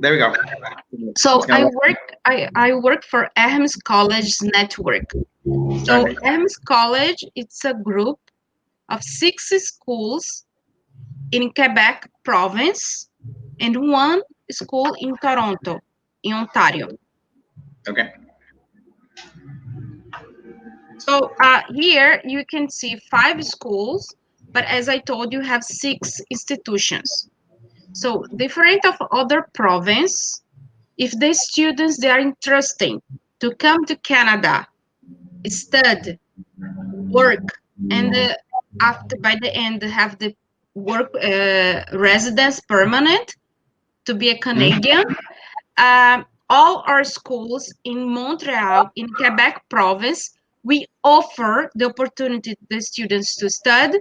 There we go. So I work for Hermes College Network. So Okay. Hermes College, it's a group of 6 schools in Quebec province and 1 school in Toronto, in Ontario. Okay. So here you can see 5 schools, but as I told you, have 6 institutions. So different of other province, if the students they are interested to come to Canada, study, work, and after by the end have the work residence permanent to be a Canadian. All our schools in Montreal, in Quebec province, we offer the opportunity to the students to study,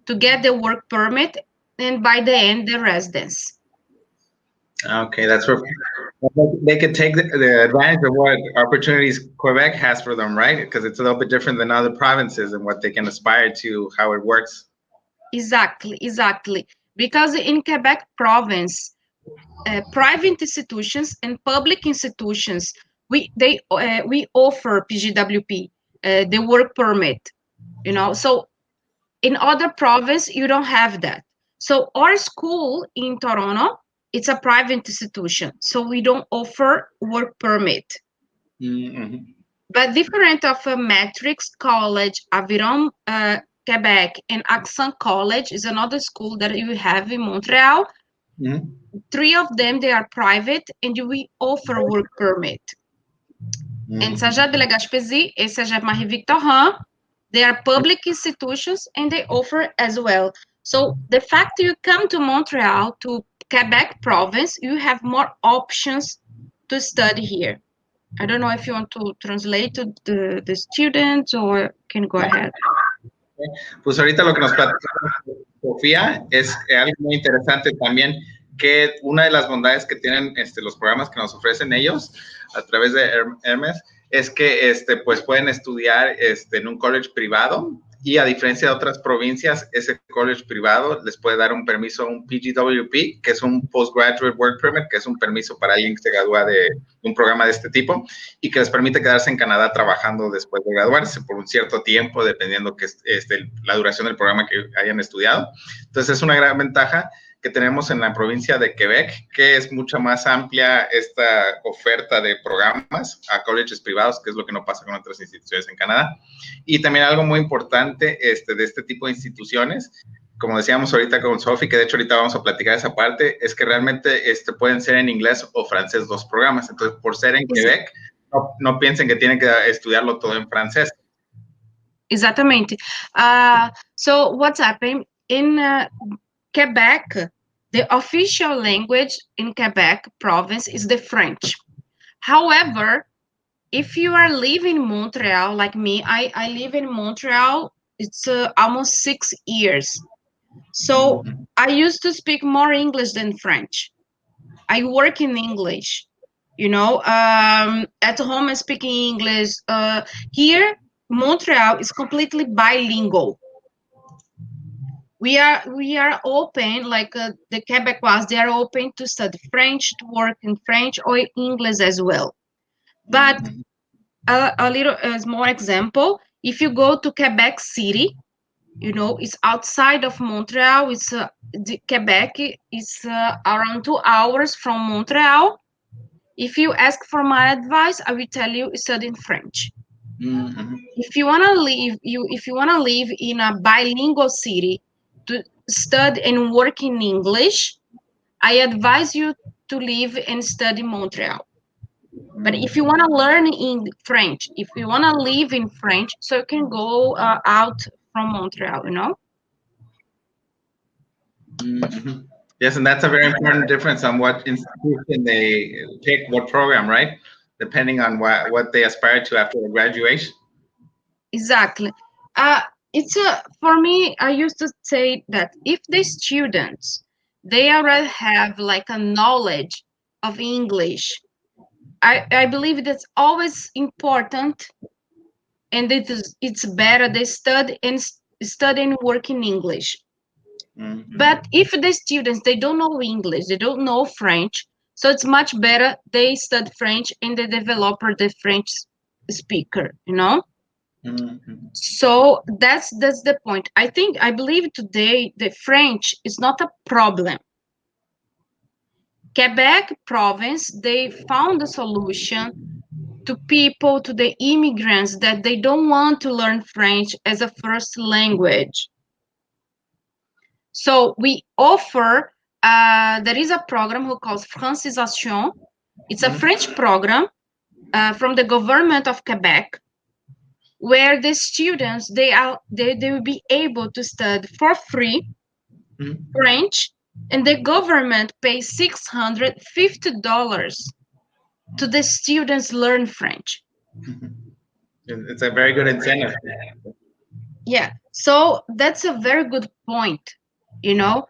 to get the work permit, and by the end the residence. Okay, that's where they could take the advantage of what opportunities Quebec has for them, right? Because it's a little bit different than other provinces and what they can aspire to, how it works. Exactly. Because in Quebec province, private institutions and public institutions, we offer PGWP, the work permit. So in other province you don't have that. So our school in Toronto, it's a private institution, so we don't offer work permit. Mm-hmm. But different of Matrix College, Aviron, Quebec, and Accent College is another school that you have in Montreal. Mm-hmm. 3 of them, they are private, and we offer work permit. And Saja de la Gaspésie et Saja Marie-Victorin, they are public institutions, and they offer as well. So the fact you come to Montreal, to Quebec province, you have more options to study here. I don't know if you want to translate to the students or can go ahead. Pues ahorita lo que nos platicó Sofía es algo muy interesante también, que una de las bondades que tienen los programas que nos ofrecen ellos a través de Hermes es que pues pueden estudiar en un college privado, y a diferencia de otras provincias, ese college privado les puede dar un permiso, un PGWP, que es un Postgraduate Work Permit, que es un permiso para alguien que se gradúa de un programa de este tipo y que les permite quedarse en Canadá trabajando después de graduarse por un cierto tiempo, dependiendo que la duración del programa que hayan estudiado. Entonces, es una gran ventaja que tenemos en la provincia de Quebec, que es mucho más amplia esta oferta de programas a colleges privados, que es lo que no pasa con otras instituciones en Canadá. Y también algo muy importante de este tipo de instituciones, como decíamos ahorita con Sophie, que de hecho ahorita vamos a platicar esa parte, es que realmente pueden ser en inglés o francés los programas. Entonces, por ser en Quebec, no piensen que tienen que estudiarlo todo en francés. Exactamente. So what's happening in Quebec, the official language in Quebec province is the French. However, if you are living in Montreal, like me, I live in Montreal, it's almost 6 years. So I used to speak more English than French. I work in English, at home I'm speaking English. Here, Montreal is completely bilingual. We are open, like the Quebecois, they are open to study French, to work in French or English as well. But a small example, if you go to Quebec City, it's outside of Montreal. It's Quebec is around 2 hours from Montreal. If you ask for my advice, I will tell you study French. If you wanna live in a bilingual city to study and work in English, I advise you to live and study Montreal. But if you want to learn in French, if you want to live in French, so you can go out from Montreal, Yes, and that's a very important difference on what institution they pick, what program, right? Depending on what they aspire to after graduation. Exactly. For me, I used to say that if the students, they already have like a knowledge of English, I believe that's always important, and it's better they study and work in English. But if the students, they don't know English, they don't know French, So it's much better they study French and they develop the French speaker, you know? So that's the point. I believe today the French is not a problem. Quebec province, they found a solution to people, to the immigrants, that they don't want to learn French as a first language. So we offer, there is a program who calls Francisation. It's a French program from the government of Quebec, where the students, they will be able to study for free French, and the government pays $650 to the students learn French. It's a very good incentive. Yeah, so that's a very good point. You know,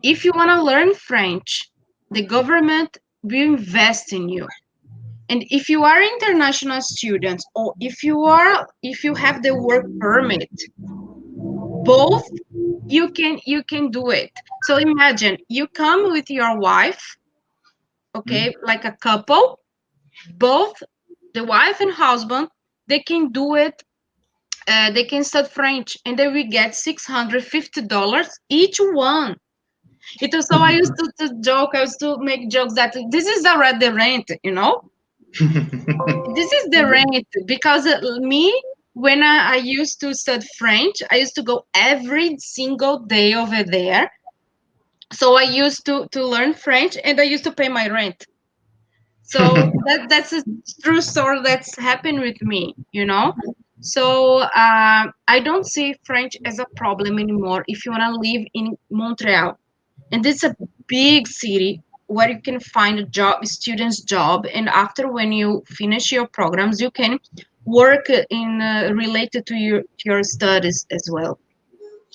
if you want to learn French, the government will invest in you. And if you are international students, or if you have the work permit, both, you can do it. So imagine you come with your wife, okay, like a couple, both the wife and husband, they can do it. They can study French, and they will get $650 each one. It was, so I used to joke. I used to make jokes that this is already the rent, you know. This is the rent, because me, when I used to study French, I used to go every single day over there. So I used to learn French, and I used to pay my rent. So that's a true story that's happened with me, you know. So I don't see French as a problem anymore if you want to live in Montreal. And it's a big city where you can find a job, student's job, and after, when you finish your programs, you can work in related to your studies as well.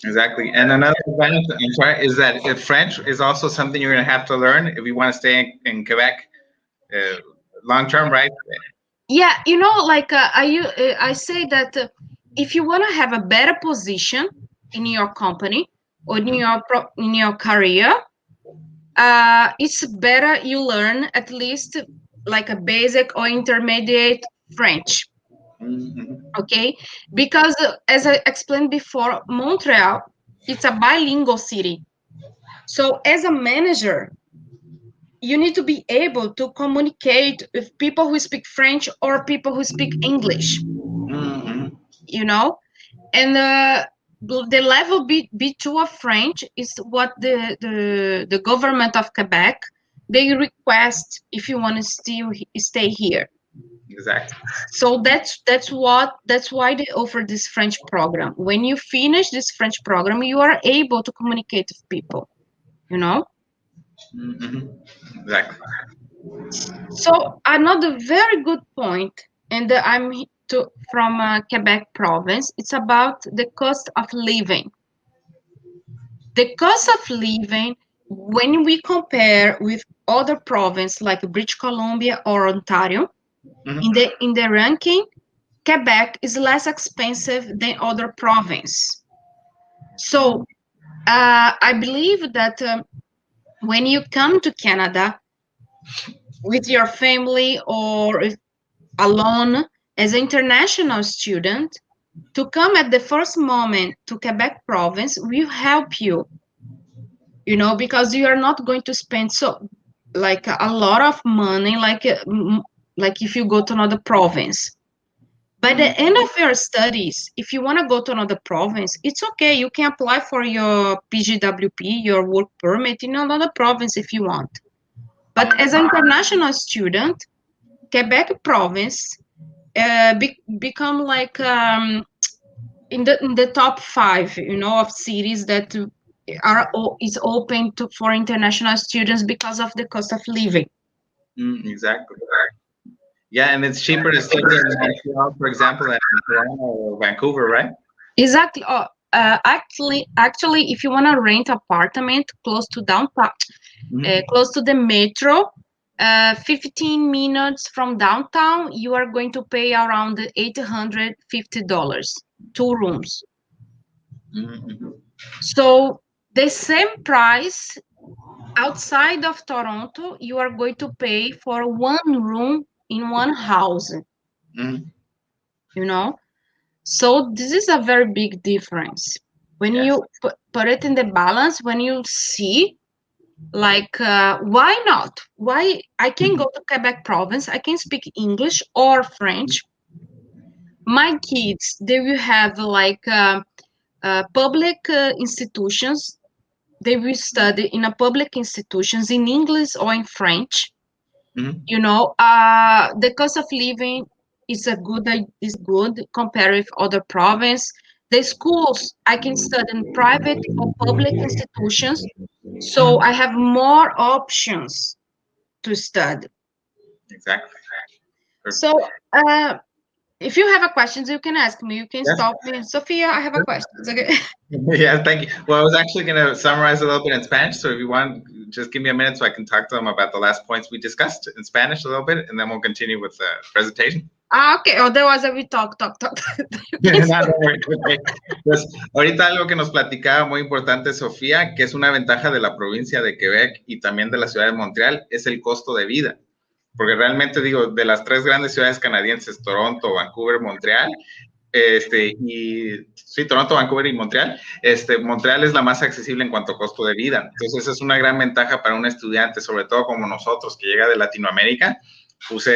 Exactly. And another advantage, I'm sorry, is that if French is also something you're going to have to learn if you want to stay in Quebec long term, right? Yeah, you know, like I say that if you want to have a better position in your company or in your career, it's better you learn at least like a basic or intermediate French. Okay, because as I explained before, Montreal, it's a bilingual city. So as a manager, you need to be able to communicate with people who speak French or people who speak English, you know. And the level B2 of French is what the government of Quebec, they request if you want to still stay here. Exactly. So that's why they offer this French program. When you finish this French program, you are able to communicate with people, you know. Exactly. So another very good point, and I'm from Quebec province. It's about the cost of living. The cost of living, when we compare with other provinces like British Columbia or Ontario, in the ranking, Quebec is less expensive than other provinces. So I believe that when you come to Canada with your family or alone as an international student, to come at the first moment to Quebec province will help you, you know, because you are not going to spend like a lot of money like if you go to another province. By the end of your studies, if you want to go to another province, it's okay. You can apply for your PGWP, your work permit, in another province if you want. But as an international student, Quebec province become like in the top 5, you know, of cities that is open for international students because of the cost of living. Exactly. Yeah, and it's cheaper to study in Montreal, for example, than in Toronto or Vancouver, right? Exactly. Actually, if you want to rent apartment close to downtown, close to the metro, 15 minutes from downtown, you are going to pay around $850, 2 rooms. So the same price outside of Toronto, you are going to pay for one room in one house, you know? So this is a very big difference. When Yes. you put it in the balance, when you see, like, why not? Why I can go to Quebec province, I can speak English or French. My kids, they will have like public institutions. They will study in a public institutions in English or in French. You know, the cost of living is good compared with other province. The schools, I can study in private or public institutions, so I have more options to study. Exactly. So if you have a questions, you can ask me. You can Yes. stop me. Sophia, I have a question. Okay. Yeah, thank you. Well, I was actually going to summarize a little bit in Spanish. So if you want, just give me a minute so I can talk to them about the last points we discussed in Spanish a little bit, and then we'll continue with the presentation. Okay. Otherwise, I will talk. No, no, okay. Pues ahorita algo que nos platicaba muy importante Sofía, que es una ventaja de la provincia de Quebec y también de la ciudad de Montreal, es el costo de vida. Porque realmente digo, de las tres grandes ciudades canadienses, Toronto, Vancouver, Montreal, y sí, Toronto, Vancouver y Montreal, Montreal es la más accesible en cuanto a costo de vida. Entonces, esa es una gran ventaja para un estudiante, sobre todo como nosotros, que llega de Latinoamérica, pues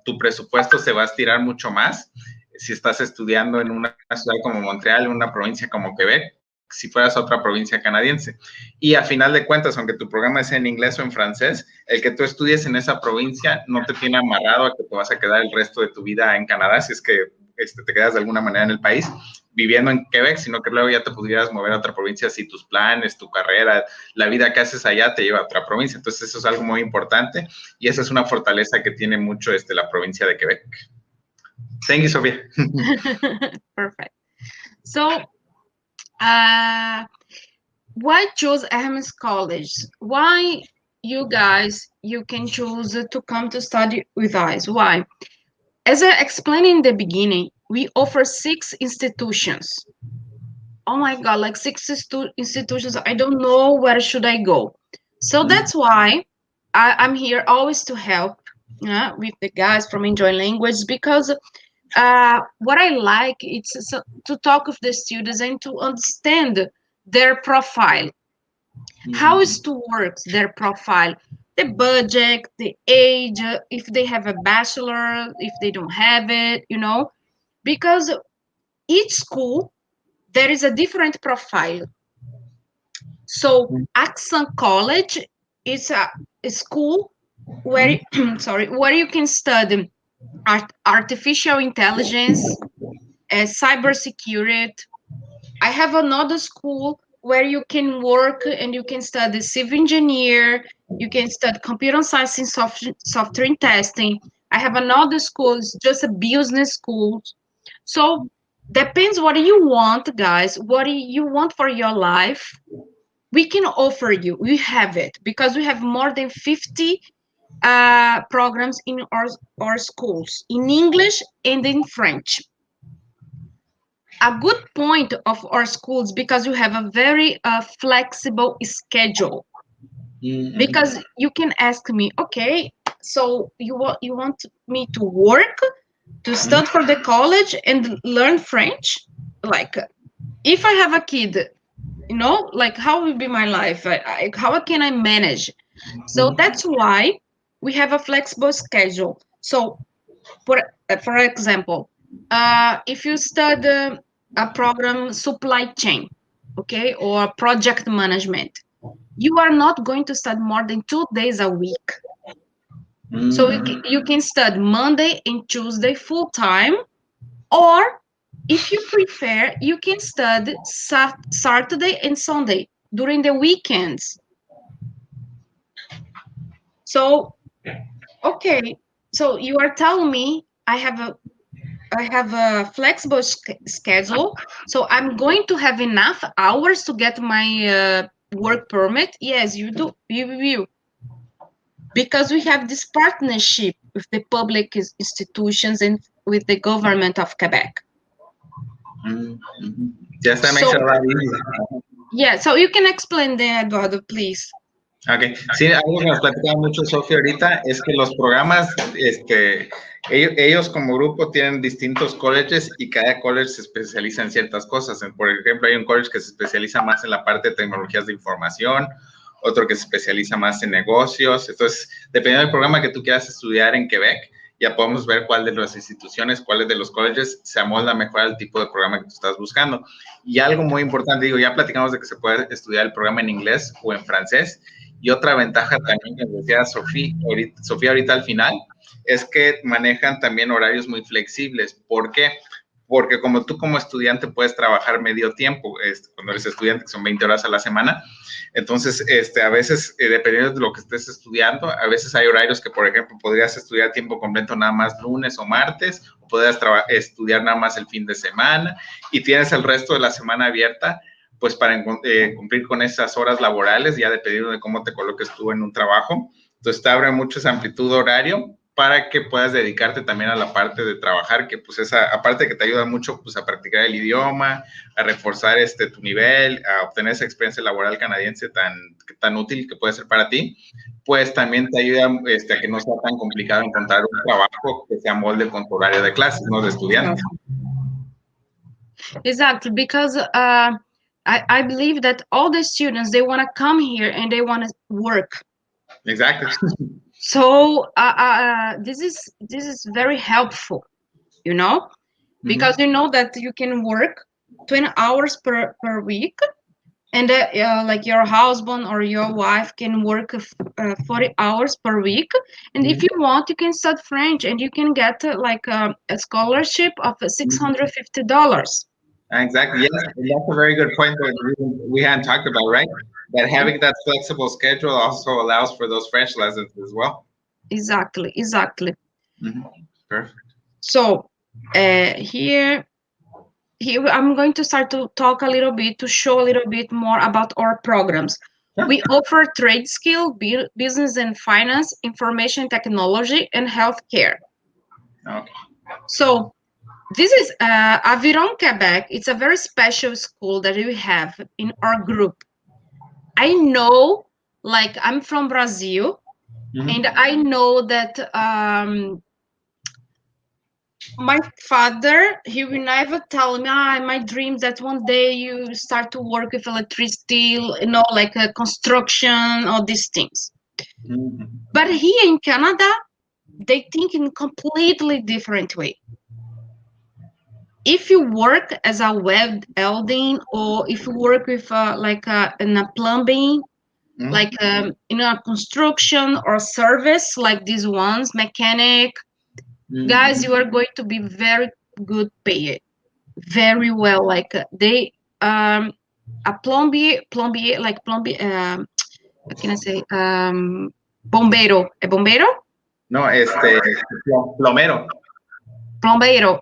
tu presupuesto se va a estirar mucho más si estás estudiando en una ciudad como Montreal, en una provincia como Quebec, si fueras a otra provincia canadiense. Y a final de cuentas, aunque tu programa sea en inglés o en francés, el que tú estudies en esa provincia no te tiene amarrado a que te vas a quedar el resto de tu vida en Canadá, si es que te quedas de alguna manera en el país viviendo en Quebec, sino que luego ya te pudieras mover a otra provincia si tus planes, tu carrera, la vida que haces allá te lleva a otra provincia. Entonces eso es algo muy importante y esa es una fortaleza que tiene mucho la provincia de Quebec. Thank you, Sophia. Perfect. So, why choose Hermes College? Why you can choose to come to study with us? Why? As I explained in the beginning, we offer 6 institutions. Oh my God, like 6 institutions. I don't know where should I go. So that's why I'm here always to help with the guys from Enjoy Language, because what I like is to talk with the students and to understand their profile. How is to work their profile, the budget, the age, if they have a bachelor, if they don't have it, because each school there is a different profile. So Accent College is a school where where you can study artificial intelligence, cybersecurity. I have another school where you can work and you can study civil engineer, you can study computer science and software testing. I have another school, it's just a business school. So depends what you want, guys, what you want for your life. We can offer you, we have it, because we have more than 50 programs in our schools, in English and in French. A good point of our schools, because you have a very flexible schedule. Because you can ask me, okay, so you want me to work, to study for the college and learn French? Like, if I have a kid, like, how will be my life? How can I manage? So that's why we have a flexible schedule. So for example, if you study a program supply chain, okay, or project management, you are not going to study more than 2 days a week. So you can study Monday and Tuesday full time, or if you prefer, you can study Saturday and Sunday during the weekends. So, okay, so you are telling me I have a flexible schedule, so I'm going to have enough hours to get my work permit? Yes, you do. You will. Because we have this partnership with the public institutions and with the government of Quebec. Yes, that makes it a lot easier. Yeah, so you can explain that, Eduardo, please. Ok, sí, algo que nos platicaba mucho Sofía ahorita es que los programas, ellos como grupo tienen distintos colleges y cada college se especializa en ciertas cosas. Por ejemplo, hay un college que se especializa más en la parte de tecnologías de información, otro que se especializa más en negocios. Entonces, dependiendo del programa que tú quieras estudiar en Quebec, ya podemos ver cuál de las instituciones, cuáles de los colleges se amolda mejor al tipo de programa que tú estás buscando. Y algo muy importante, digo, ya platicamos de que se puede estudiar el programa en inglés o en francés. Y otra ventaja también que decía Sofía ahorita al final, es que manejan también horarios muy flexibles. ¿Por qué? Porque como tú como estudiante puedes trabajar medio tiempo, cuando eres estudiante, que son 20 horas a la semana, entonces a veces, dependiendo de lo que estés estudiando, a veces hay horarios que, por ejemplo, podrías estudiar tiempo completo nada más lunes o martes, o podrías estudiar nada más el fin de semana, y tienes el resto de la semana abierta, pues para cumplir con esas horas laborales, ya dependiendo de cómo te coloques tú en un trabajo. Entonces te abre mucho esa amplitud de horario para que puedas dedicarte también a la parte de trabajar, que pues esa aparte que te ayuda mucho pues a practicar el idioma, a reforzar tu nivel, a obtener esa experiencia laboral canadiense tan útil que puede ser para ti, pues también te ayuda a que no sea tan complicado encontrar un trabajo que se amolde con tu horario de clases, ¿no? De estudiante. Exactly, because I believe that all the students, they want to come here and they want to work. Exactly. So this is very helpful, you know, because you know that you can work 20 hours per week, and like your husband or your wife can work 40 hours per week, and if you want, you can study French and you can get like a scholarship of $650. Exactly. Yes, and that's a very good point that we hadn't talked about, right? That having that flexible schedule also allows for those French lessons as well. Exactly. Perfect. So here I'm going to start to talk a little bit, to show a little bit more about our programs. Sure. We offer trade skill, business and finance, information technology, and healthcare. Okay. So this is Aviron, Quebec. It's a very special school that we have in our group. I know, like, I'm from Brazil, and I know that my father, he will never tell me, my dream that one day you start to work with electricity, like a construction, all these things. But here in Canada, they think in completely different way. If you work as a web welding, or if you work with in a plumbing, like in a construction or service like these ones, mechanic, guys, you are going to be very good paid, very well. Like they a plombier, what can I say? Bombero. ¿Es bombero? No, plomero. Plombeiro,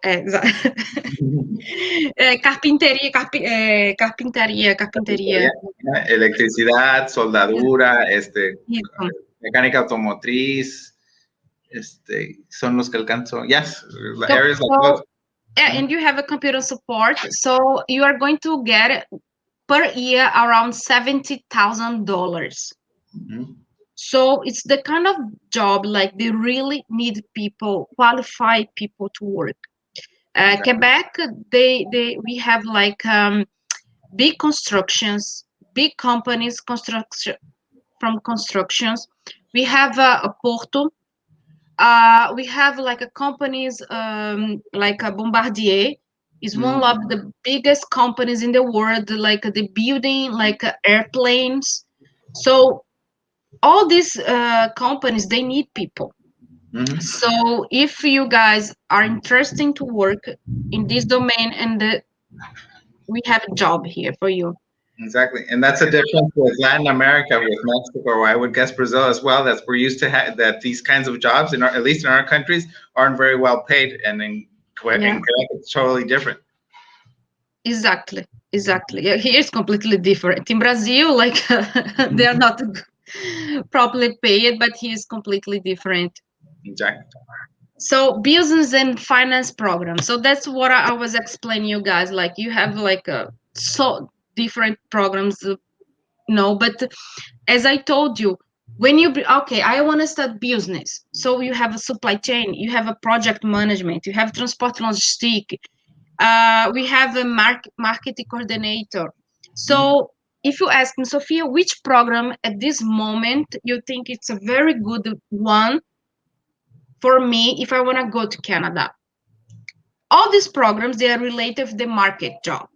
carpintería. Electricidad, soldadura, mecánica automotriz, son los que alcanzo. Yes, areas like those. Yeah, and you have a computer support, so you are going to get per year around $70,000. So it's the kind of job like they really need people, qualified people to work. Quebec, we have like big constructions, big companies, constructions. We have a Porto. We have like a companies like a Bombardier is one of the biggest companies in the world, like the building like airplanes. So all these companies, they need people. So if you guys are interested to work in this domain, and we have a job here for you. Exactly, and that's a difference with Latin America, with Mexico, or I would guess Brazil as well. That's we're used to that these kinds of jobs, at least in our countries, aren't very well paid, and in Quebec, it's totally different. Exactly. Yeah, here it's completely different. In Brazil, like they are not properly paid, but here is completely different. Exactly. So business and finance program. So that's what I was explaining you guys. Like you have like so different programs no, but as I told you, when you okay, I want to start business. So you have a supply chain, you have a project management, you have transport logistic, we have a marketing coordinator. So if you ask me, Sophia, which program at this moment you think it's a very good one for me if I want to go to Canada? All these programs, they are related to the market job.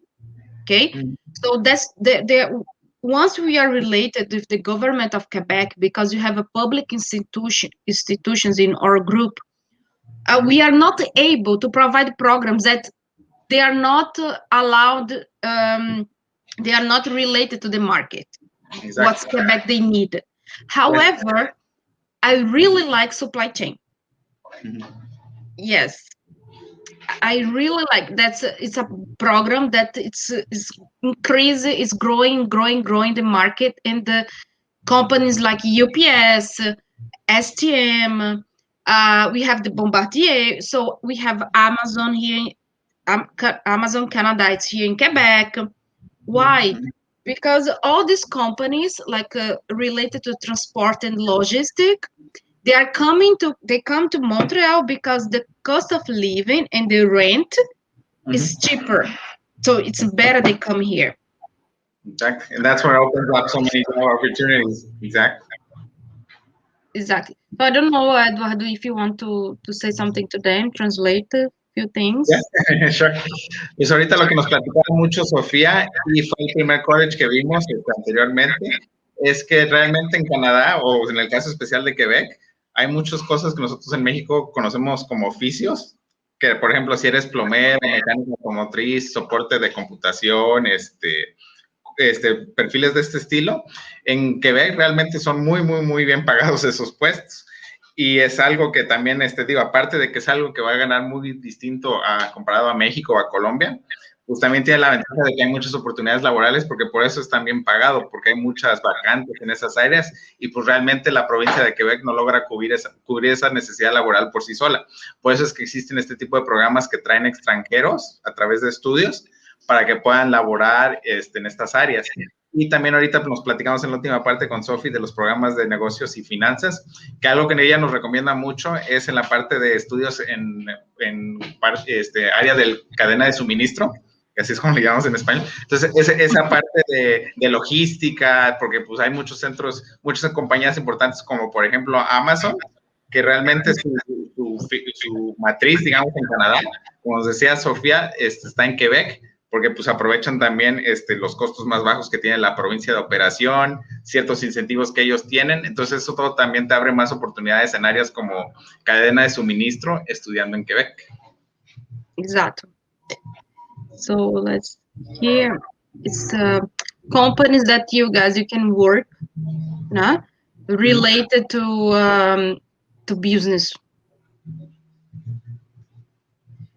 Okay, so that's the once we are related with the government of Quebec, because you have a public institutions in our group, we are not able to provide programs that they are not allowed, they are not related to the market. Exactly. What's Quebec they need. However, I really like supply chain. Yes, I really like that's it's a program that it's increasing, it's growing the market, and the companies like UPS, STM, we have the Bombardier, so we have Amazon here, Amazon Canada, it's here in Quebec. Why? Because all these companies like related to transport and logistic, they come to Montreal because the cost of living and the rent is cheaper. So it's better they come here. Exactly. And that's where it opens up so many opportunities. Exactly. Exactly. So I don't know, Eduardo, if you want to say something to them, translate a few things. Yeah, sure. Pues ahorita lo que nos platicaba mucho Sofía, y fue el primer college que vimos anteriormente, es que realmente en Canadá, o en el caso especial de Quebec, hay muchas cosas que nosotros en México conocemos como oficios, que por ejemplo, si eres plomero, mecánico automotriz, soporte de computación, perfiles de este estilo, en Quebec realmente son muy bien pagados esos puestos. Y es algo que también, digo, aparte de que es algo que va a ganar muy distinto comparado a México o a Colombia, pues también tiene la ventaja de que hay muchas oportunidades laborales, porque por eso es tan bien pagado, porque hay muchas vacantes en esas áreas, y pues realmente la provincia de Quebec no logra cubrir esa necesidad laboral por sí sola. Por eso es que existen este tipo de programas que traen extranjeros a través de estudios, para que puedan laborar en estas áreas. Y también ahorita nos platicamos en la última parte con Sofi de los programas de negocios y finanzas, que algo que ella nos recomienda mucho es en la parte de estudios en área de cadena de suministro, que así es como le llamamos en español. Entonces, esa parte de logística, porque pues hay muchos centros, muchas compañías importantes como por ejemplo Amazon, que realmente su matriz, digamos, en Canadá, como nos decía Sofía, está en Quebec, porque pues aprovechan también los costos más bajos que tiene la provincia de operación, ciertos incentivos que ellos tienen. Entonces eso todo también te abre más oportunidades en áreas como cadena de suministro estudiando en Quebec. Exacto. So let's here it's companies that you can work, no? Related to business.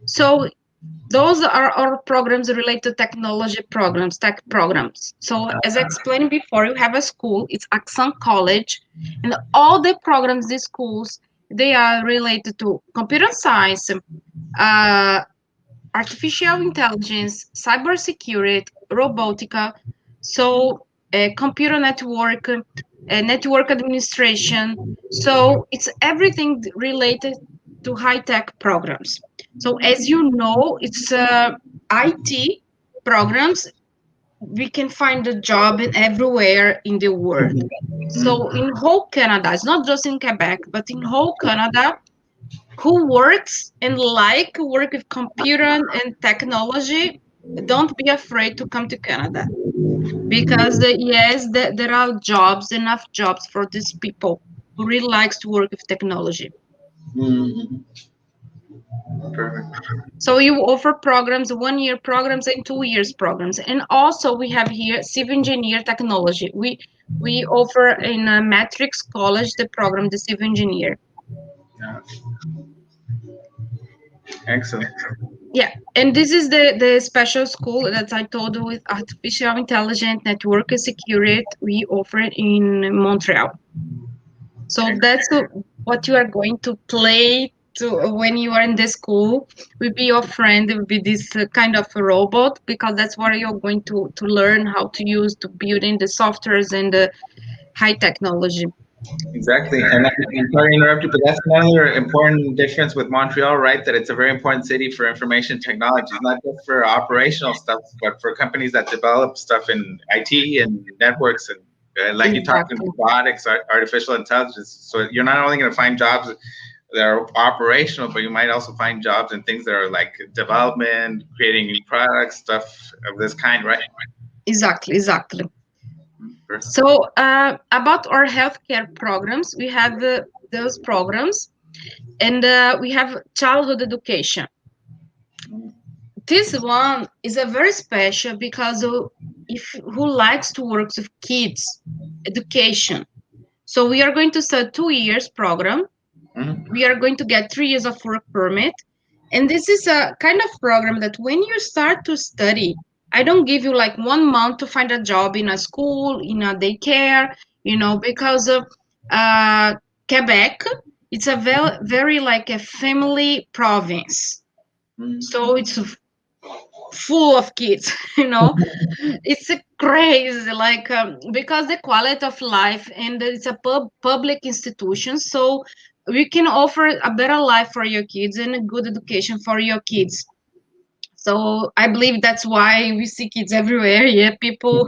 So those are our programs related to technology programs, tech programs. So as I explained before, you have a school, it's Hermes College, and all the programs, these schools, they are related to computer science, artificial intelligence, cybersecurity, robotica, so computer network, network administration. So it's everything related to high-tech programs. So as you know, it's IT programs. We can find a job everywhere in the world. So in whole Canada, it's not just in Quebec, but in whole Canada, who works and like work with computer and technology, don't be afraid to come to Canada, because yes, there are jobs, enough jobs for these people who really likes to work with technology. Perfect. So you offer programs, 1 year programs and 2 years programs, and also we have here civil engineer technology. We offer in Matrix College the program, the civil engineer. Yeah. Excellent. Yeah, and this is the special school that I told you with artificial intelligence, network security we offer in Montreal. So that's what you are going to play to when you are in the school will be your friend, will be this kind of a robot, because that's what you're going to learn how to use to build in the softwares and the high technology. Exactly. And I'm sorry to interrupt you, but that's another important difference with Montreal, right? That it's a very important city for information technology, not just for operational stuff, but for companies that develop stuff in IT and networks and like you talked in Exactly. robotics, artificial intelligence. So you're not only going to find jobs that are operational, but you might also find jobs in things that are like development, creating new products, stuff of this kind, right? Exactly. Sure. So about our healthcare programs, we have those programs, and we have childhood education. This one is a very special because if who likes to work with kids, education. So we are going to start 2 years program. Mhm. We are going to get 3 years of work permit, and this is a kind of program that when you start to study, I don't give you like 1 month to find a job in a school, in a daycare, because of Quebec, it's a very like a family province, Mhm. so it's full of kids. It's crazy, like because the quality of life, and it's a public institution, so we can offer a better life for your kids and a good education for your kids. So I believe that's why we see kids everywhere. Yeah, people,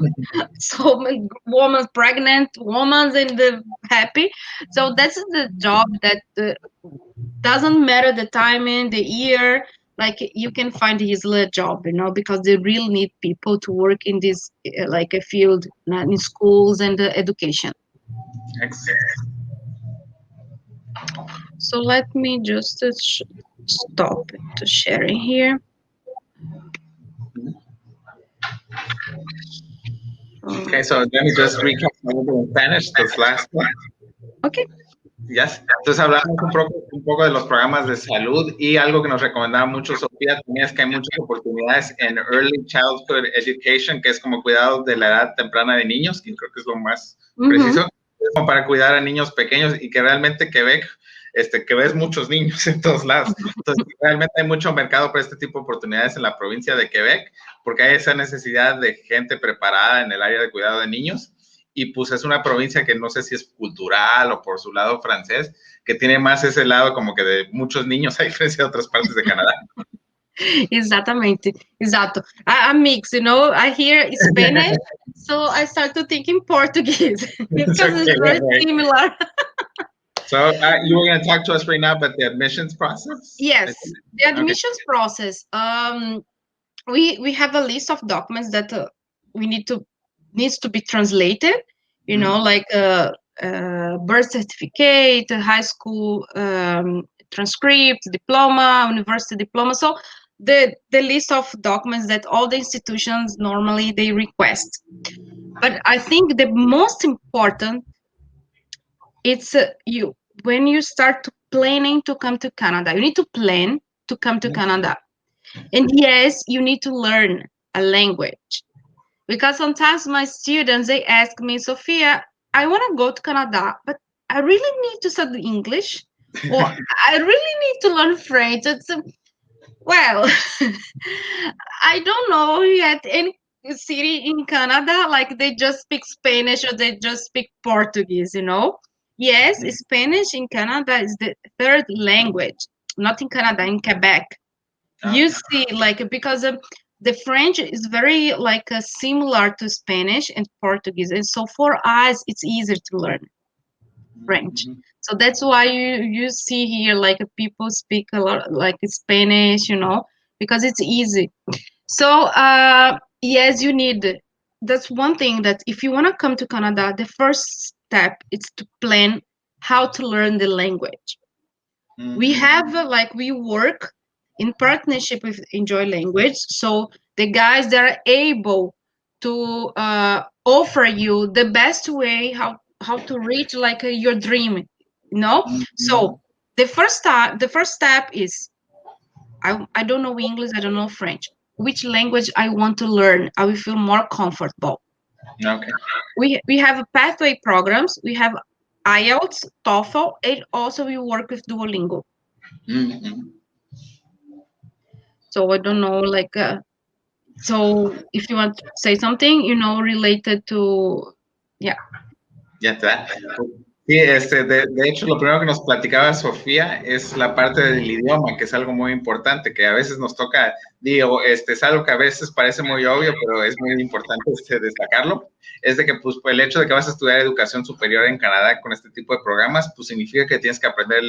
so many women, pregnant women, and happy. So that's the job that doesn't matter the timing, the year. Like you can find his little job, because they really need people to work in this like a field, in schools and education. Excellent. So let me just stop to sharing here. Okay, so let me just recap a little bit in Spanish, this last one. Okay. Yes. Entonces hablamos un poco de los programas de salud y algo que nos recomendaba mucho Sofía también es que hay muchas oportunidades en Early Childhood Education, que es como cuidado de la edad temprana de niños, que creo que es lo más preciso, es como para cuidar a niños pequeños y que realmente Quebec, que ves muchos niños en todos lados. Entonces, realmente hay mucho mercado para este tipo de oportunidades en la provincia de Quebec, porque hay esa necesidad de gente preparada en el área de cuidado de niños. Y pues es una provincia que no sé si es cultural o por su lado francés, que tiene más ese lado como que de muchos niños a diferencia de otras partes de Canadá. Exatamente, exato. A mix, I hear Spanish, so I start to think in Portuguese because Okay, it's very right. similar. So you were going to talk to us right now about the admissions process? Yes, the Okay. admissions process. We have a list of documents that we needs to be translated. Like birth certificate, high school transcript, diploma, university diploma. So the list of documents that all the institutions normally they request. But I think the most important, it's you when you start to planning to come to Canada. You need to plan to come to Canada, and yes, you need to learn a language, because sometimes my students they ask me, Sophia, I want to go to Canada, but I really need to study English, or I really need to learn French. It's well, I don't know yet any city in Canada like they just speak Spanish or they just speak Portuguese. Yes, Spanish in Canada is the third language, not in Canada, in Quebec. You see, like because the French is very like similar to Spanish and Portuguese, and so for us it's easier to learn French. So that's why you see here like people speak a lot like Spanish, because it's easy. So yes, you need. That's one thing that if you want to come to Canada, the first step is to plan how to learn the language. We have we work in partnership with Enjoy Language, so the guys that are able to offer you the best way how to reach like your dream. So the first step is I don't know English, I don't know French. Which language I want to learn? I will feel more comfortable. Okay. We have pathway programs. We have IELTS, TOEFL, and also we work with Duolingo. Mm-hmm. So I don't know, like, so if you want to say something, related to, yeah. Ya está. Sí, de hecho, lo primero que nos platicaba Sofía es la parte del idioma, que es algo muy importante, que a veces nos toca, digo, es algo que a veces parece muy obvio, pero es muy importante destacarlo, es de que, pues, el hecho de que vas a estudiar educación superior en Canadá con este tipo de programas, pues, significa que tienes que aprender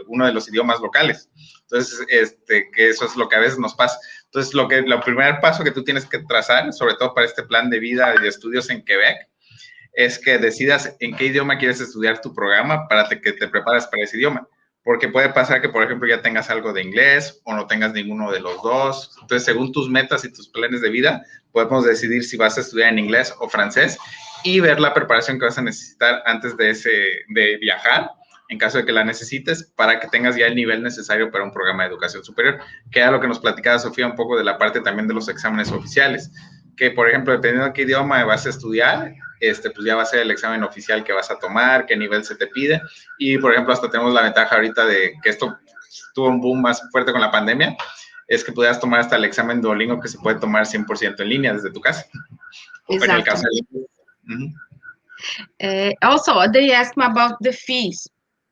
uno de los idiomas locales. Entonces, que eso es lo que a veces nos pasa. Entonces, el primer paso que tú tienes que trazar, sobre todo para este plan de vida y de estudios en Quebec, es que decidas en qué idioma quieres estudiar tu programa para que te prepares para ese idioma. Porque puede pasar que, por ejemplo, ya tengas algo de inglés o no tengas ninguno de los dos. Entonces, según tus metas y tus planes de vida, podemos decidir si vas a estudiar en inglés o francés y ver la preparación que vas a necesitar antes de viajar, en caso de que la necesites, para que tengas ya el nivel necesario para un programa de educación superior, que era lo que nos platicaba Sofía un poco de la parte también de los exámenes oficiales, que, por ejemplo, dependiendo de qué idioma vas a estudiar, pues ya va a ser el examen oficial que vas a tomar, qué nivel se te pide. Y, por ejemplo, hasta tenemos la ventaja ahorita de que esto tuvo un boom más fuerte con la pandemia, es que pudieras tomar hasta el examen Duolingo que se puede tomar 100% en línea desde tu casa. Exactly. En el caso de... Also, they asked me about the fees.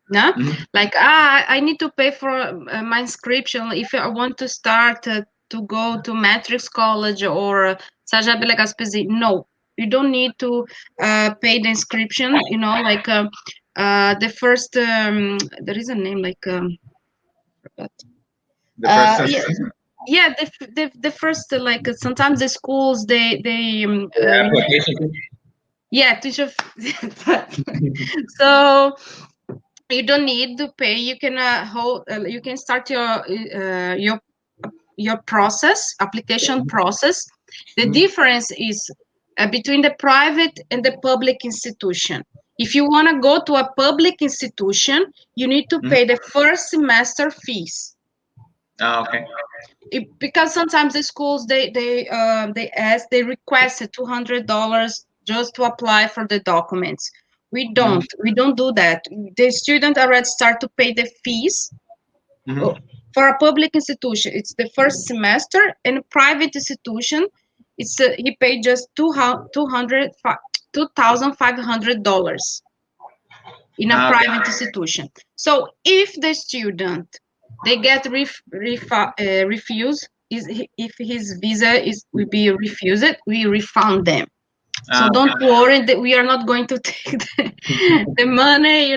No? Like, I need to pay for my inscription if I want to start to go to Matrix College or Saja Belegaspesi. No, you don't need to pay the inscription. Like the first, there is a name like. The first yeah, the first, like, sometimes the schools they yeah, teacher. So you don't need to pay. You can you can start your process, application process. The difference is between the private and the public institution. If you want to go to a public institution, you need to pay the first semester fees. Oh, okay. Because sometimes the schools they request $200 just to apply for the documents. We don't do that. The student already start to pay the fees. For a public institution, it's the first semester, and a private institution, it's he paid just $2,500 in a private institution. So if the student they get refused, if his visa will be refused, we refund them. So don't worry that we are not going to take the money,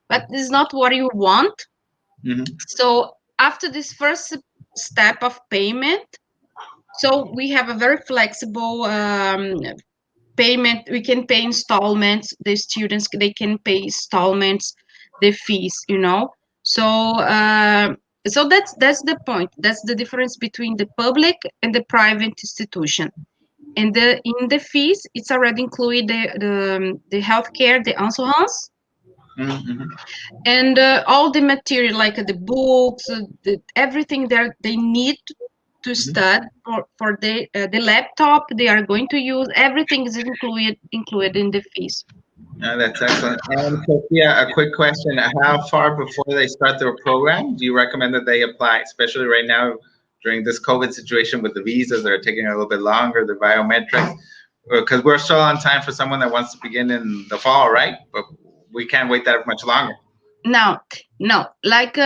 but it's not what you want. So after this first step of payment, so we have a very flexible payment. We can pay installments. The students, they can pay installments, the fees, So so that's the point. That's the difference between the public and the private institution. And in the fees, it's already included the healthcare, the assurance, and all the material, like the books, everything that they need to study for the laptop they are going to use. Everything is included in the fees. That's excellent. And Sophia, a quick question. How far before they start their program do you recommend that they apply, especially right now during this COVID situation with the visas that are taking a little bit longer, the biometrics? Because we're still on time for someone that wants to begin in the fall, right? But we can't wait that much longer. No. Like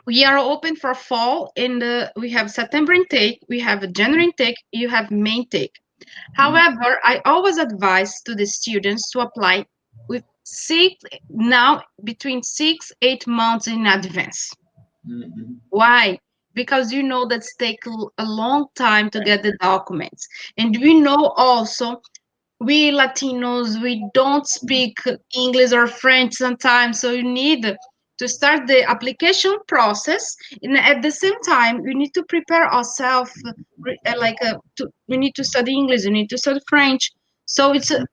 we are open for fall, and we have September intake, we have a January intake, you have May intake. However, I always advise to the students to apply with between 6-8 months in advance. Why? Because that takes a long time to get the documents. And we know also, we Latinos, we don't speak English or French sometimes, so you need to start the application process, and at the same time we need to prepare ourselves, we need to study English, we need to study French. So it's a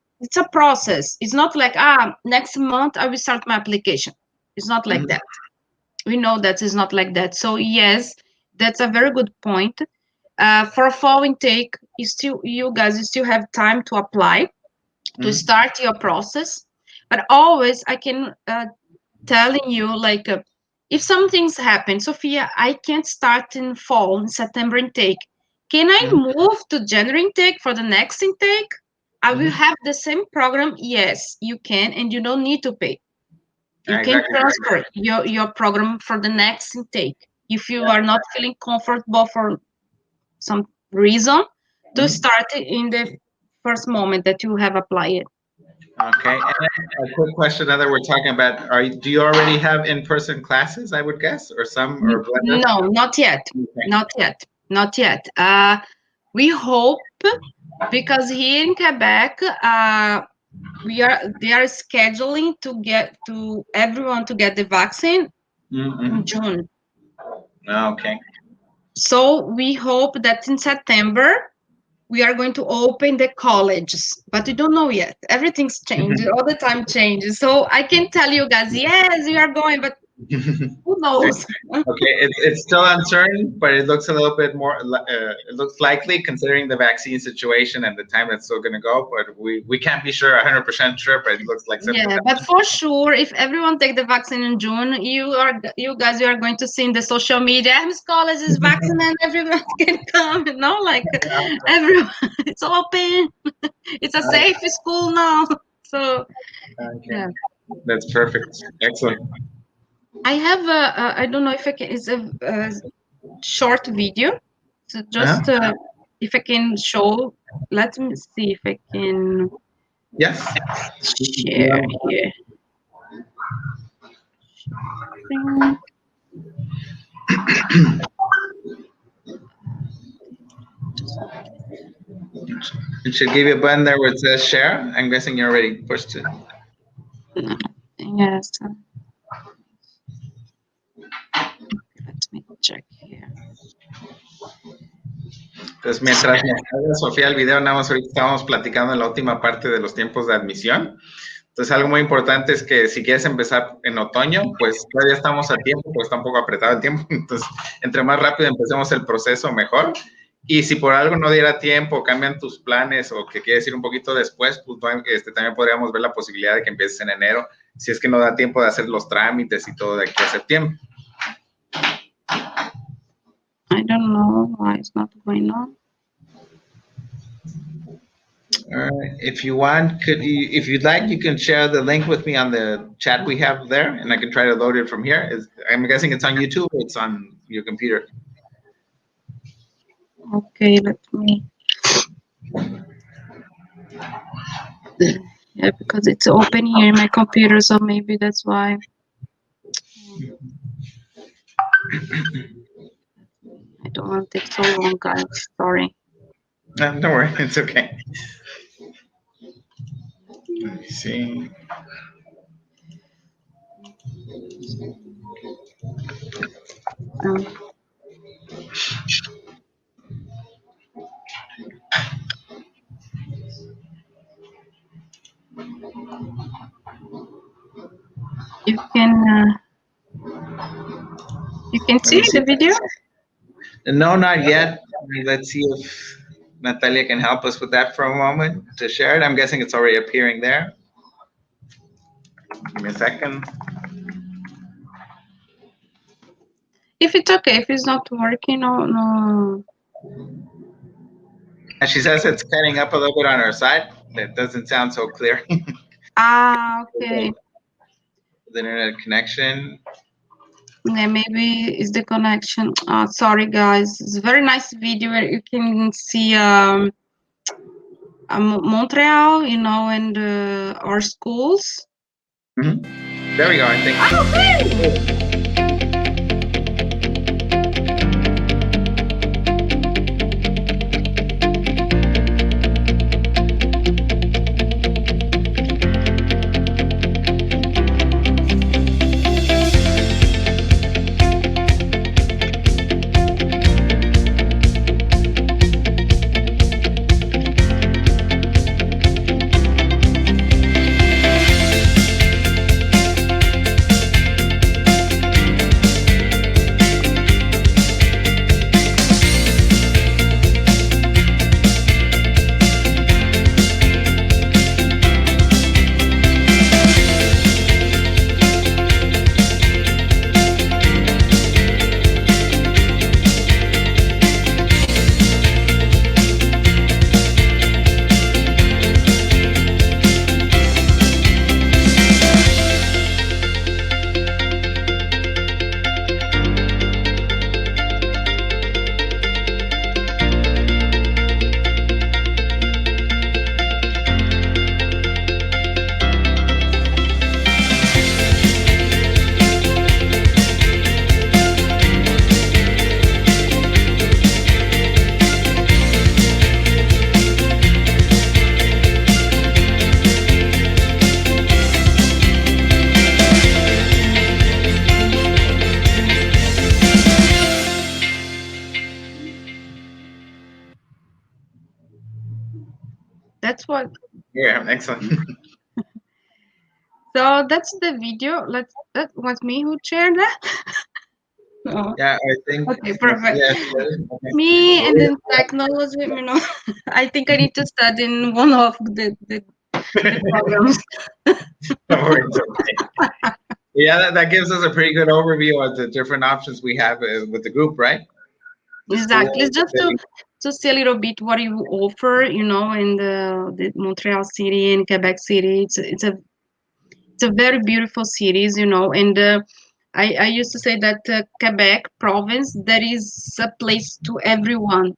process. It's not like next month I will start my application. It's not like that. We know that it's not like that. So yes, that's a very good point. For fall intake, you guys still have time to apply, to start your process. But always I can telling you, like, if some things happen, Sophia, I can't start in fall, in September intake. Can I move to January intake for the next intake? I will have the same program. Yes, you can, and you don't need to pay. You can transfer your program for the next intake if you are not feeling comfortable for some reason to start it in the first moment that you have applied it. Okay, and then a quick question now that we're talking about, do you already have in-person classes, I would guess, or some, or blended? No, not yet. Okay. Not yet. We hope, because here in Quebec, they are scheduling to get to everyone to get the vaccine in June. Okay. So we hope that in September we are going to open the colleges, but we don't know yet. Everything's changing, all the time changes. So I can tell you guys, yes, we are going, but who knows? Okay, it's still uncertain, but it looks a little bit more. It looks likely considering the vaccine situation and the time that's still going to go. But we can't be sure, 100% sure. But it looks like yeah. But for sure, if everyone take the vaccine in June, you guys are going to see in the social media, Hermes College is vaccinated, everyone can come. You know, like everyone, it's open. It's a safe school now. So yeah, that's perfect. Excellent. I have I don't know if I can. It's a short video. So just if I can show. Let me see if I can. Yes. Share here. It should give you a button there where it says share. I'm guessing you already pushed it. Yes. Let me check here. Entonces, mientras nos carga Sofía el video, nada más ahorita estábamos platicando en la última parte de los tiempos de admisión. Entonces, algo muy importante es que si quieres empezar en otoño, pues todavía estamos a tiempo, pues está un poco apretado el tiempo. Entonces, entre más rápido empecemos el proceso, mejor. Y si por algo no diera tiempo, cambian tus planes o que quieres ir un poquito después, pues también podríamos ver la posibilidad de que empieces en enero, si es que no da tiempo de hacer los trámites y todo de aquí a septiembre. I don't know why it's not going on. If you want, if you'd like, you can share the link with me on the chat we have there, and I can try to load it from here. I'm guessing it's on YouTube or it's on your computer. Okay, let me. Yeah, because it's open here in my computer, so maybe that's why. I don't want to take so long, guys. Sorry. No, don't worry, it's okay. Let me see. You can see the video? No, not yet. Let's see if Natalia can help us with that for a moment to share it. I'm guessing it's already appearing there. Give me a second. If it's okay, if it's not working, no. And she says it's cutting up a little bit on her side. It doesn't sound so clear. Okay. The internet connection. Yeah, maybe it's the connection. Sorry, guys. It's a very nice video where you can see Montreal, you know, and our schools. There we go, I think. Okay. That's what. Yeah, excellent. So that's the video. That was me who shared that. Oh, Yeah, I think. okay, perfect. Yeah. Okay. Me and then technology, I think I need to study in one of the programs. No worries, okay. Yeah, that gives us a pretty good overview of the different options we have with the group, right? The Exactly. school. It's just to see a little bit what you offer, in the Montreal city and Quebec city. It's a very beautiful cities, and I used to say that Quebec province, there is a place to everyone.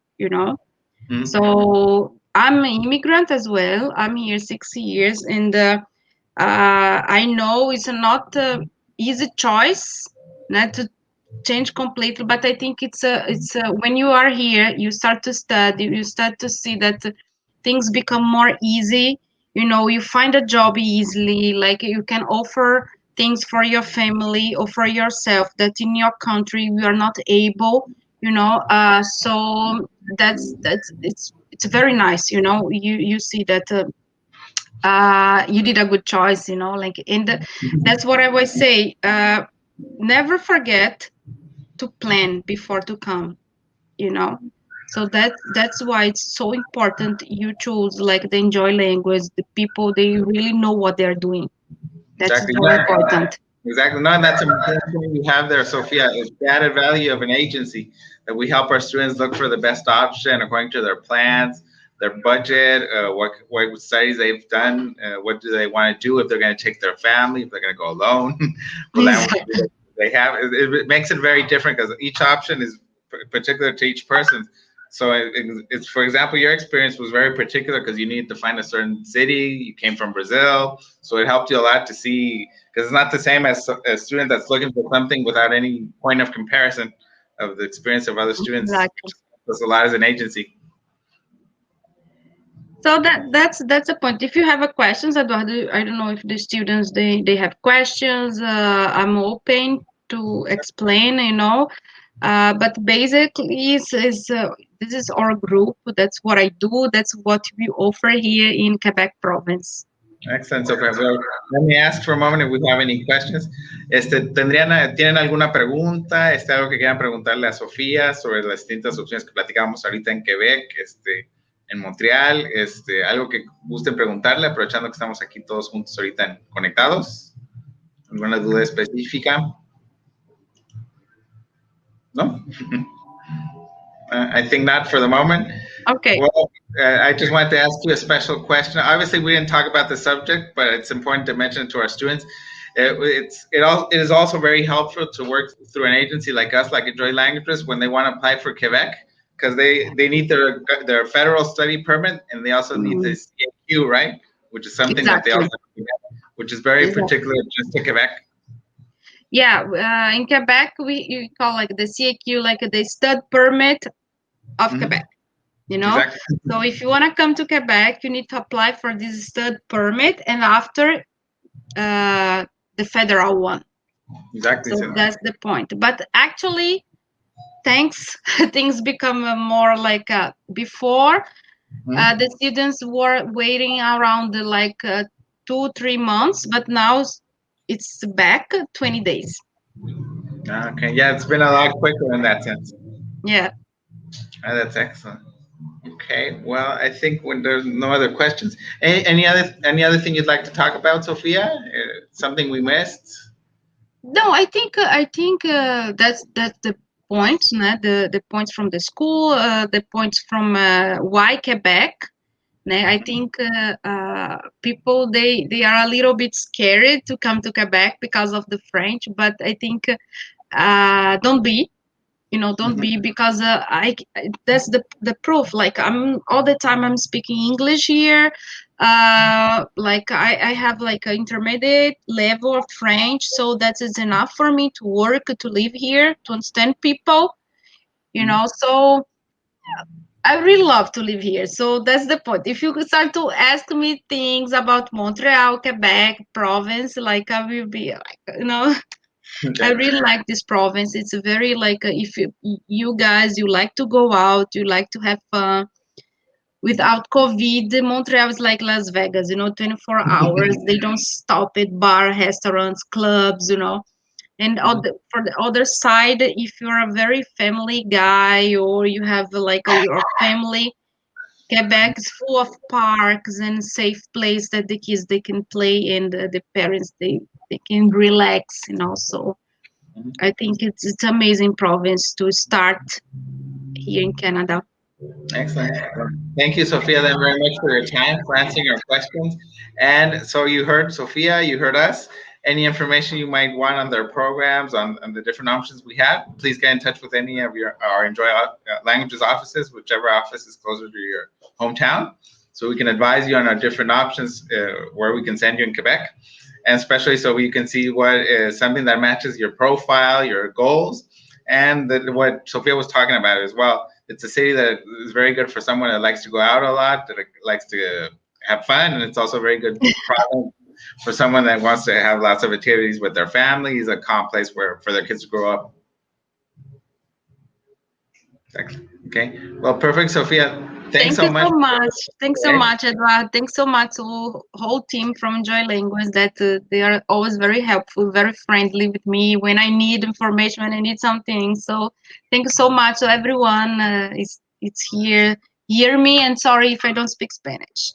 So I'm an immigrant as well. I'm here 6 years, and I know it's not easy choice not to change completely, but I think it's when you are here, you start to study, you start to see that things become more easy. You find a job easily, like you can offer things for your family or for yourself that in your country you are not able. So that's it's very nice. You see that. You did a good choice, like, and that's what I always say. Never forget to plan before to come, you know. So that's why it's so important you choose like the enjoy language. The people, they really know what they're doing. That's Exactly. very important. Exactly. No, and that's an important thing you have there, Sophia, is the added value of an agency that we help our students look for the best option according to their plans, their budget, what studies they've done, what do they want to do, if they're going to take their family, if they're going to go alone, what language Exactly. they have. It makes it very different because each option is particular to each person. So it's, for example, your experience was very particular because you needed to find a certain city. You came from Brazil, so it helped you a lot to see, because it's not the same as a student that's looking for something without any point of comparison of the experience of other students. Exactly. There's a lot as an agency. So that's a point. If you have a questions, Eduardo, I don't know if the students they have questions. I'm open to explain. But basically, this is our group. That's what I do. That's what we offer here in Quebec province. Excellent. So, well, let me ask for a moment if we have any questions. ¿Tienen alguna pregunta? Algo que quieran preguntarle a Sofía sobre las distintas opciones que platicamos ahorita en Quebec, en Montreal, algo que gusten preguntarle, aprovechando que estamos aquí todos juntos ahorita conectados. ¿Alguna duda específica? ¿No? I think not for the moment. Okay. Well, I just wanted to ask you a special question. Obviously, we didn't talk about the subject, but it's important to mention it to our students. It is also very helpful to work through an agency like us, like Enjoy Languages, when they want to apply for Quebec, because they need their federal study permit, and they also need the CAQ, right? Which is something that they Exactly. also, which is very particular just to Quebec. Yeah, in Quebec you call like the CAQ, like the stud permit of Quebec. Exactly. So if you want to come to Quebec, you need to apply for this stud permit, and after the federal one. Exactly. So that's the point. But actually, things become more like before. The students were waiting around like 2-3 months, but now it's back 20 days. Okay. Yeah, it's been a lot quicker in that sense. Yeah. That's excellent. Okay. Well, I think when there's no other questions, any other thing you'd like to talk about, Sophia? Something we missed? No, I think that's the points, the points from the school, the points from why Quebec. I think people they are a little bit scared to come to Quebec because of the French, but I think don't be. Don't be, because that's the proof. Like, I'm all the time I'm speaking English here. Like I have like an intermediate level of French, so that is enough for me to work, to live here, to understand people. So I really love to live here. So that's the point. If you start to ask me things about Montreal, Quebec, province, like I will be like. Okay. I really like this province. It's a very like if you guys, you like to go out, you like to have fun. without COVID, Montreal is like Las Vegas, 24 hours. They don't stop at bar, restaurants, clubs, And for the other side, if you're a very family guy or you have like your family, Quebec is full of parks and safe place that the kids they can play and the parents they can relax, So I think it's amazing province to start here in Canada. Excellent. Thank you, Sophia, then very much for your time, for answering our questions. And so you heard Sophia, you heard us. Any information you might want on their programs, on the different options we have, please get in touch with any of our Enjoy Languages offices, whichever office is closer to your hometown, so we can advise you on our different options where we can send you in Quebec, and especially so you can see what is something that matches your profile, your goals, and what Sophia was talking about as well. It's a city that is very good for someone that likes to go out a lot, that likes to have fun, and it's also very good province for someone that wants to have lots of activities with their families, a calm place for their kids to grow up. Okay, well, perfect, Sophia. Thanks so much. Thanks so much, Edward. Thanks so much to the whole team from Enjoy Language that they are always very helpful, very friendly with me when I need information, when I need something. So thank you so much to everyone. It's here. Hear me, and sorry if I don't speak Spanish.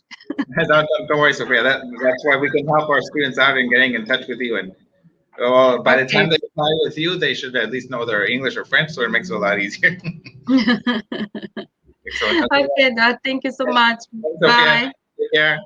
Don't worry, Sophia. That's why we can help our students out in getting in touch with you. And by the time they apply with you, they should at least know their English or French, so it makes it a lot easier. Okay, thank you so much. Thanks, Bye. Take care.